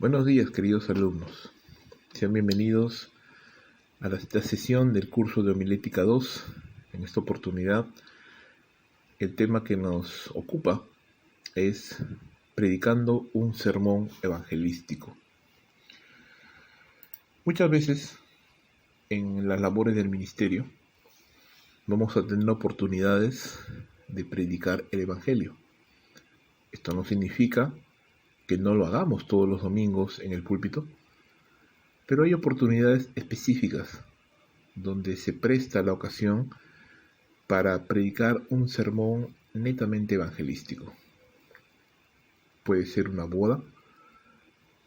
Buenos días, queridos alumnos. Sean bienvenidos a esta sesión del curso de Homilética 2. En esta oportunidad, el tema que nos ocupa es predicando un sermón evangelístico. Muchas veces, en las labores del ministerio, vamos a tener oportunidades de predicar el evangelio. Esto no significa que no lo hagamos todos los domingos en el púlpito, pero hay oportunidades específicas donde se presta la ocasión para predicar un sermón netamente evangelístico. Puede ser una boda,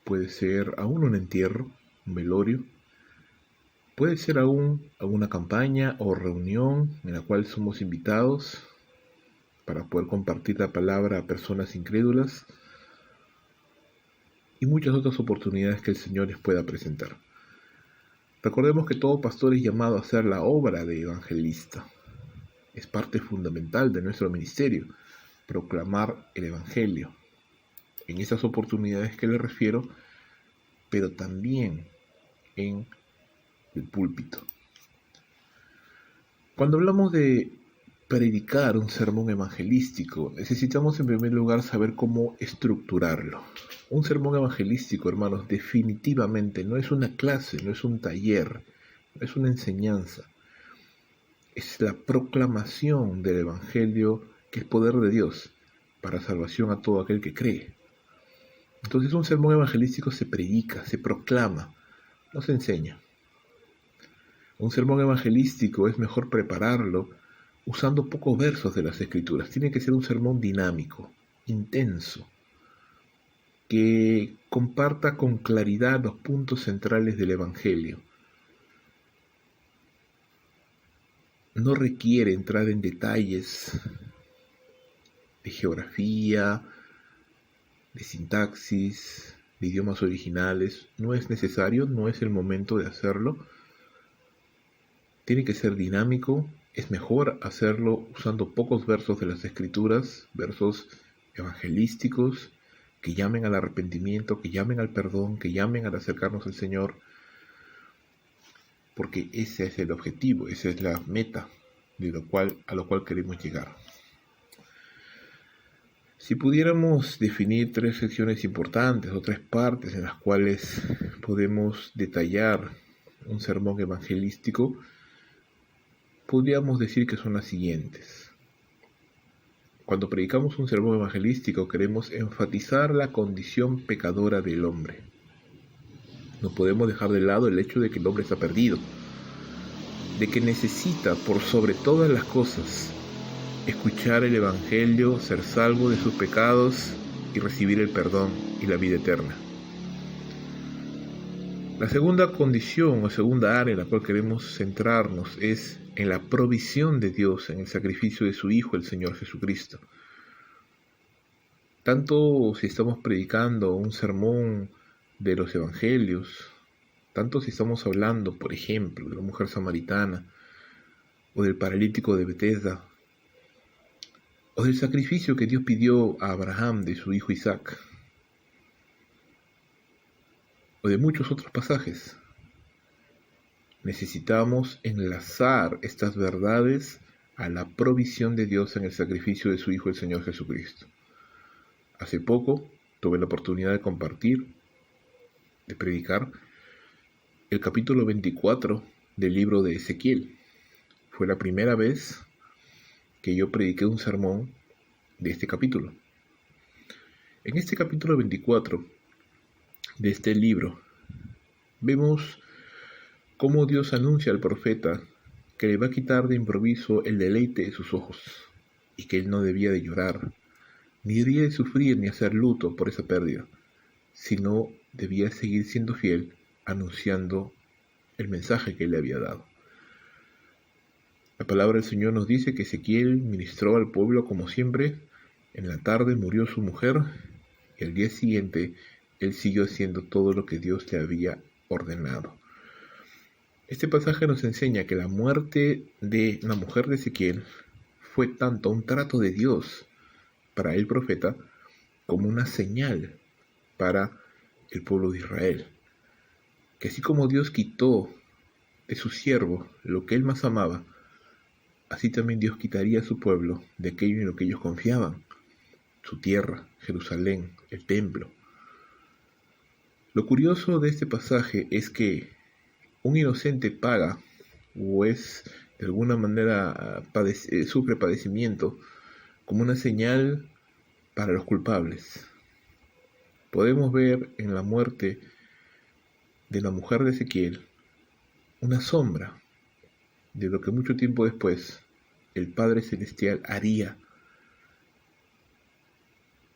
puede ser aún un entierro, un velorio, puede ser aún alguna campaña o reunión en la cual somos invitados para poder compartir la palabra a personas incrédulas y muchas otras oportunidades que el Señor les pueda presentar. Recordemos que todo pastor es llamado a hacer la obra de evangelista. Es parte fundamental de nuestro ministerio, proclamar el evangelio. En esas oportunidades que le refiero, pero también en el púlpito. Cuando hablamos de predicar un sermón evangelístico, necesitamos en primer lugar saber cómo estructurarlo. Un sermón evangelístico, hermanos, definitivamente no es una clase, no es un taller, no es una enseñanza. Es la proclamación del evangelio, que es poder de Dios para salvación a todo aquel que cree. Entonces un sermón evangelístico se predica, se proclama, no se enseña. Un sermón evangelístico es mejor prepararlo usando pocos versos de las Escrituras. Tiene que ser un sermón dinámico, intenso, que comparta con claridad los puntos centrales del evangelio. No requiere entrar en detalles de geografía, de sintaxis, de idiomas originales. No es necesario, no es el momento de hacerlo. Tiene que ser dinámico. Es mejor hacerlo usando pocos versos de las Escrituras, versos evangelísticos, que llamen al arrepentimiento, que llamen al perdón, que llamen al acercarnos al Señor, porque ese es el objetivo, esa es la meta a lo cual queremos llegar. Si pudiéramos definir 3 secciones importantes o 3 partes en las cuales podemos detallar un sermón evangelístico, podríamos decir que son las siguientes. Cuando predicamos un sermón evangelístico queremos enfatizar la condición pecadora del hombre. No podemos dejar de lado el hecho de que el hombre está perdido, de que necesita por sobre todas las cosas escuchar el evangelio, ser salvo de sus pecados y recibir el perdón y la vida eterna. La segunda condición o segunda área en la cual queremos centrarnos es en la provisión de Dios en el sacrificio de su Hijo, el Señor Jesucristo. Tanto si estamos predicando un sermón de los evangelios, tanto si estamos hablando, por ejemplo, de la mujer samaritana, o del paralítico de Betesda, o del sacrificio que Dios pidió a Abraham de su hijo Isaac, o de muchos otros pasajes. Necesitamos enlazar estas verdades a la provisión de Dios en el sacrificio de su Hijo, el Señor Jesucristo. Hace poco tuve la oportunidad de compartir, de predicar, el capítulo 24 del libro de Ezequiel. Fue la primera vez que yo prediqué un sermón de este capítulo. En este capítulo 24 de este libro vemos cómo Dios anuncia al profeta que le va a quitar de improviso el deleite de sus ojos y que él no debía de llorar, ni debía de sufrir ni hacer luto por esa pérdida, sino debía seguir siendo fiel anunciando el mensaje que él le había dado. La palabra del Señor nos dice que Ezequiel ministró al pueblo como siempre. En la tarde murió su mujer y al día siguiente él siguió haciendo todo lo que Dios le había ordenado. Este pasaje nos enseña que la muerte de la mujer de Ezequiel fue tanto un trato de Dios para el profeta como una señal para el pueblo de Israel, que así como Dios quitó de su siervo lo que él más amaba, así también Dios quitaría a su pueblo de aquello en lo que ellos confiaban, su tierra, Jerusalén, el templo. Lo curioso de este pasaje es que un inocente paga o es de alguna manera sufre padecimiento como una señal para los culpables. Podemos ver en la muerte de la mujer de Ezequiel una sombra de lo que mucho tiempo después el Padre Celestial haría.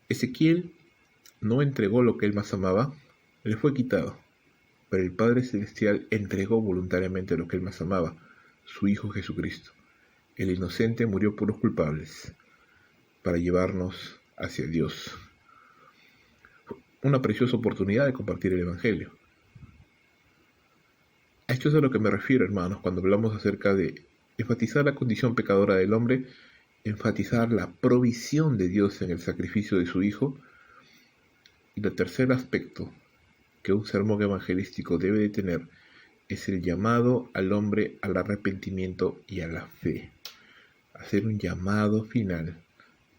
Ezequiel no entregó lo que él más amaba, le fue quitado, pero el Padre Celestial entregó voluntariamente lo que él más amaba, su Hijo Jesucristo. El inocente murió por los culpables, para llevarnos hacia Dios. Una preciosa oportunidad de compartir el Evangelio. A esto es a lo que me refiero, hermanos, cuando hablamos acerca de enfatizar la condición pecadora del hombre, enfatizar la provisión de Dios en el sacrificio de su Hijo. Y el tercer aspecto que un sermón evangelístico debe de tener es el llamado al hombre al arrepentimiento y a la fe. Hacer un llamado final,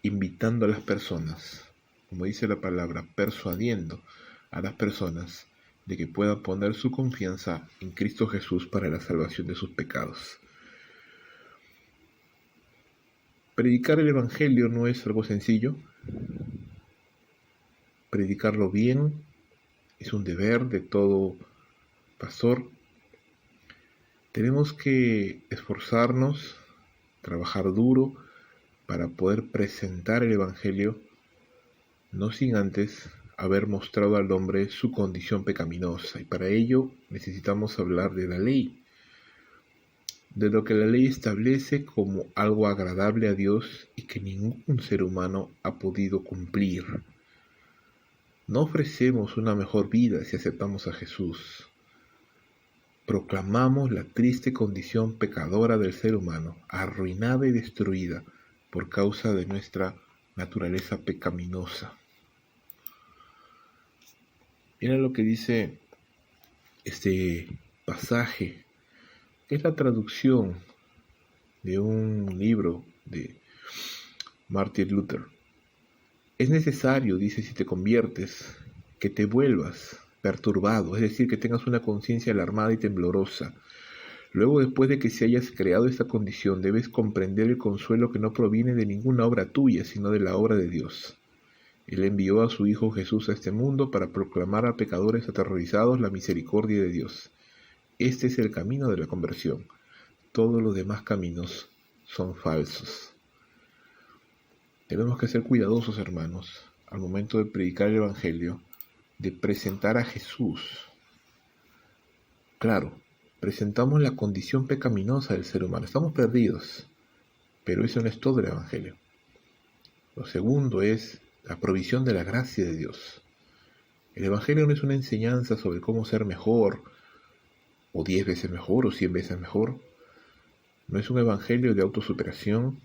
invitando a las personas, como dice la palabra, persuadiendo a las personas de que puedan poner su confianza en Cristo Jesús para la salvación de sus pecados. Predicar el Evangelio no es algo sencillo. Predicarlo bien es un deber de todo pastor. Tenemos que esforzarnos, trabajar duro para poder presentar el Evangelio, no sin antes haber mostrado al hombre su condición pecaminosa. Y para ello necesitamos hablar de la ley, de lo que la ley establece como algo agradable a Dios y que ningún ser humano ha podido cumplir. No ofrecemos una mejor vida si aceptamos a Jesús. Proclamamos la triste condición pecadora del ser humano, arruinada y destruida por causa de nuestra naturaleza pecaminosa. Mira lo que dice este pasaje, que es la traducción de un libro de Martin Luther. Es necesario, dice, si te conviertes, que te vuelvas perturbado, es decir, que tengas una conciencia alarmada y temblorosa. Luego, después de que se hayas creado esta condición, debes comprender el consuelo que no proviene de ninguna obra tuya, sino de la obra de Dios. Él envió a su Hijo Jesús a este mundo para proclamar a pecadores aterrorizados la misericordia de Dios. Este es el camino de la conversión. Todos los demás caminos son falsos. Tenemos que ser cuidadosos, hermanos, al momento de predicar el Evangelio, de presentar a Jesús. Claro, presentamos la condición pecaminosa del ser humano. Estamos perdidos, pero eso no es todo el Evangelio. Lo segundo es la provisión de la gracia de Dios. El Evangelio no es una enseñanza sobre cómo ser mejor, o 10 veces mejor, o 100 veces mejor. No es un Evangelio de autosuperación,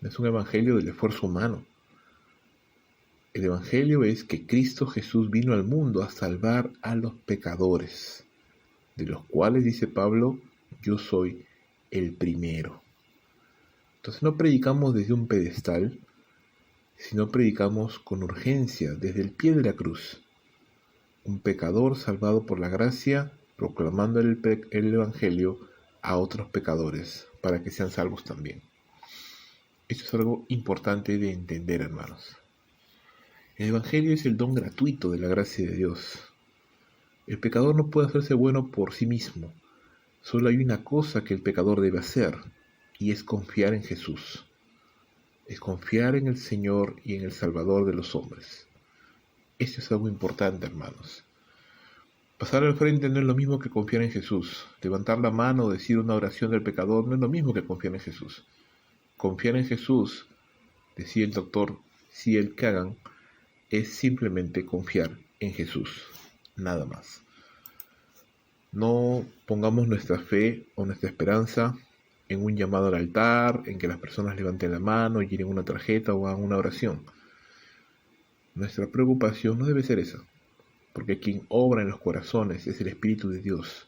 no es un Evangelio del esfuerzo humano. El Evangelio es que Cristo Jesús vino al mundo a salvar a los pecadores, de los cuales, dice Pablo, yo soy el primero. Entonces no predicamos desde un pedestal, sino predicamos con urgencia desde el pie de la cruz. Un pecador salvado por la gracia, proclamando el Evangelio a otros pecadores, para que sean salvos también. Esto es algo importante de entender, hermanos. El Evangelio es el don gratuito de la gracia de Dios. El pecador no puede hacerse bueno por sí mismo. Solo hay una cosa que el pecador debe hacer, y es confiar en Jesús. Es confiar en el Señor y en el Salvador de los hombres. Esto es algo importante, hermanos. Pasar al frente no es lo mismo que confiar en Jesús. Levantar la mano o decir una oración del pecador no es lo mismo que confiar en Jesús. Confiar en Jesús, decía el doctor C.L. Kagan, es simplemente confiar en Jesús, nada más. No pongamos nuestra fe o nuestra esperanza en un llamado al altar, en que las personas levanten la mano, llenen una tarjeta o hagan una oración. Nuestra preocupación no debe ser esa. porque quien obra en los corazones es el Espíritu de Dios.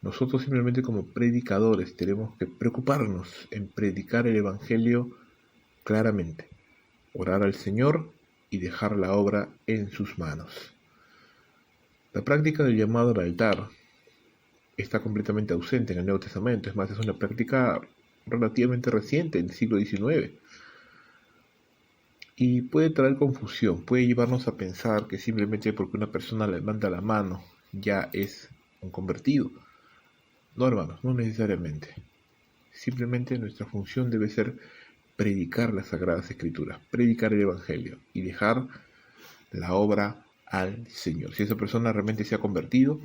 Nosotros simplemente como predicadores tenemos que preocuparnos en predicar el Evangelio claramente, orar al Señor y dejar la obra en sus manos. La práctica del llamado al altar está completamente ausente en el Nuevo Testamento, es más, es una práctica relativamente reciente, en el siglo XIX. Y puede traer confusión, puede llevarnos a pensar que simplemente porque una persona levanta la mano ya es un convertido. No, hermanos, no necesariamente. Simplemente nuestra función debe ser predicar las Sagradas Escrituras, predicar el Evangelio y dejar la obra al Señor. Si esa persona realmente se ha convertido,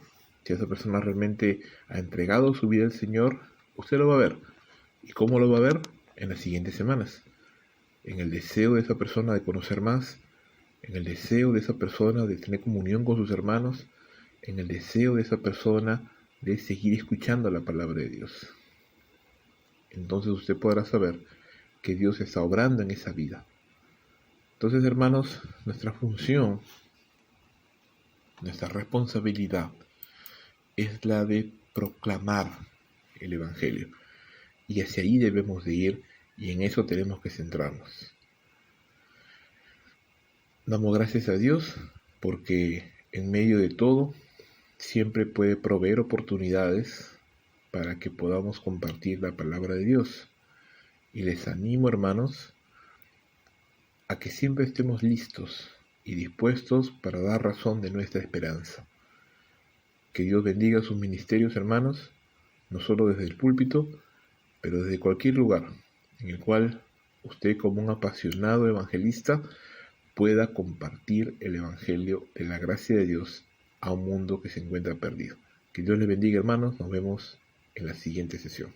si esa persona realmente ha entregado su vida al Señor, usted lo va a ver. ¿Y cómo lo va a ver? En las siguientes semanas. En el deseo de esa persona de conocer más, en el deseo de esa persona de tener comunión con sus hermanos, en el deseo de esa persona de seguir escuchando la palabra de Dios. Entonces usted podrá saber que Dios está obrando en esa vida. Entonces, hermanos, nuestra función, nuestra responsabilidad es la de proclamar el Evangelio. Y hacia ahí debemos de ir y en eso tenemos que centrarnos. Damos gracias a Dios porque en medio de todo siempre puede proveer oportunidades para que podamos compartir la palabra de Dios. Y les animo, hermanos, a que siempre estemos listos y dispuestos para dar razón de nuestra esperanza. Que Dios bendiga sus ministerios, hermanos, no solo desde el púlpito, pero desde cualquier lugar en el cual usted, como un apasionado evangelista, pueda compartir el Evangelio de la gracia de Dios a un mundo que se encuentra perdido. Que Dios les bendiga, hermanos. Nos vemos en la siguiente sesión.